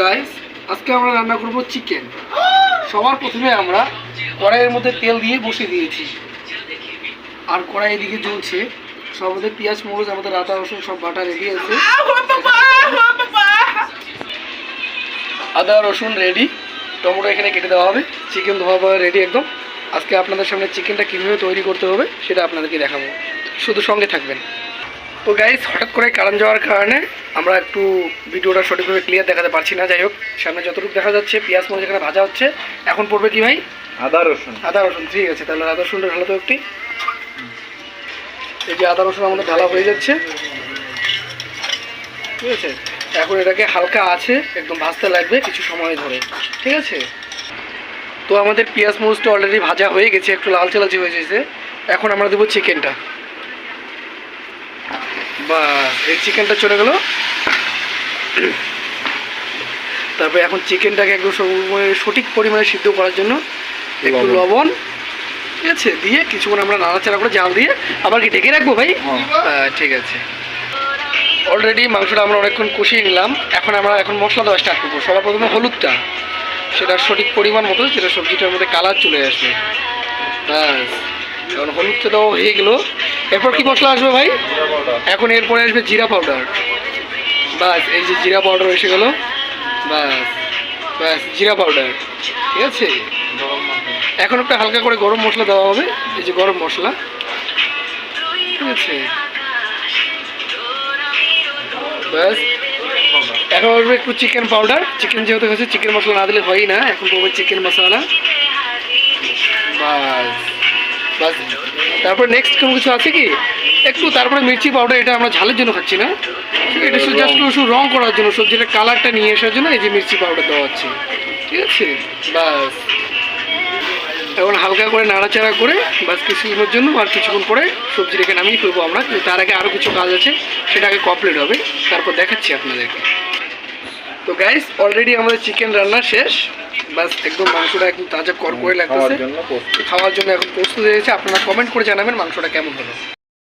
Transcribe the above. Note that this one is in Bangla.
গাইস, আজকে আমরা রান্না করব চিকেন। সবার প্রথমে আমরা কড়াইয়ের মধ্যে তেল দিয়ে বসিয়ে দিয়েছি, আর কড়াই এদিকে জ্বলছে। সব মধ্যে পেঁয়াজ মরিচ আমাদের আদা রসুন সব বাটা রেডি আছে। আদা রসুন রেডি, টমেটো এখানে কেটে দেওয়া হবে, চিকেন ধোয়া রেডি একদম। আজকে আপনাদের সামনে চিকেনটা কীভাবে তৈরি করতে হবে সেটা আপনাদেরকে দেখাবো, শুধু সঙ্গে থাকবেন। তো গাইস, হঠাৎ করে কারেন্ট যাওয়ার কারণে আমরা একটু ভিডিওটা সঠিকভাবে ক্লিয়ার দেখাতে পারছি না। যাই হোক, সামনে যতটুকু দেখা যাচ্ছে পেঁয়াজ মরিচ এখানে ভাজা হচ্ছে। এখন পড়বে কি ভাই? আদা রসুন। ঠিক আছে, তাহলে আদা রসুনটা ঢালা তো একটি। এই যে আদা রসুন আমাদের ঢালা হয়ে যাচ্ছে, ঠিক আছে। এখন এটাকে হালকা আছে একদম ভাজতে লাগবে কিছু সময় ধরে, ঠিক আছে। তো আমাদের পেঁয়াজ মরিচটা অলরেডি ভাজা হয়ে গেছে, একটু লালচে লালচে হয়ে গেছে। এখন আমরা দেবো চিকেনটা। বা এই চিকেনটা চলে গেল। তারপরে এখন চিকেনটাকে একদম সঠিক পরিমাণে সিদ্ধ করার জন্য একটু লবণ, ঠিক আছে, দিয়ে কিছুক্ষণ আমরা নাড়াচাড়া করে জাল দিয়ে আবার কি ঢেকে রাখবো ভাই? ঠিক আছে। অলরেডি মাংসটা আমরা অনেকক্ষণ কষিয়ে নিলাম। এখন মশলা দেওয়া স্টার্ট করবো। সবার প্রথমে হলুদটা, সেটা সঠিক পরিমাণ মতো, যেটা সবজিটার মধ্যে কালার চলে আসবে। ব্যাস, এখন হলুদটা দেওয়া হয়ে গেলো। এরপর কি মশলা আসবে ভাই? এখন এরপরে আসবে জিরা পাউডার। বাস, এই যে জিরা পাউডার এসে গেল। বাস বাস, জিরা পাউডার, ঠিক আছে। এখন একটা হালকা করে গরম মশলা দেওয়া হবে, এই যে গরম মশলা, ঠিক আছে। বাস, এখন আসবে একটু চিকেন পাউডার। চিকেন যেহেতু হচ্ছে চিকেন মশলা না দিলে হয়ই না, এখন করবে চিকেন মশলা। বাস বাস, তারপরে নেক্সট কোনো কিছু আছে কি একটু? তারপরে মির্চি পাউডার, এটা আমরা ঝালের জন্য খাচ্ছি না, এটা শুধু জাস্ট একটু রং করার জন্য, সবজিটা কালারটা নিয়ে আসার জন্য এই যে মির্চি পাউডার দেওয়া হচ্ছে, ঠিক আছে। বাস, এখন হালকা করে নাড়াচাড়া করে বাস কিছুক্ষণের জন্য, আর কিছুক্ষণ পরে সবজি রেখে নামিয়ে ফেলবো আমরা। কিন্তু তার আগে আরও কিছু কাজ আছে, সেটা আগে কমপ্লিট হবে, তারপর দেখাচ্ছি আপনাদেরকে। তো গাইস, অলরেডি আমাদের চিকেন রান্না শেষ। বাস, একদম মাংসটা একদম তাজা করকরে লাগতেছে, খাওয়ার জন্য এখন প্রস্তুত হয়ে গেছে। আপনারা কমেন্ট করে জানাবেন মাংসটা কেমন হলো।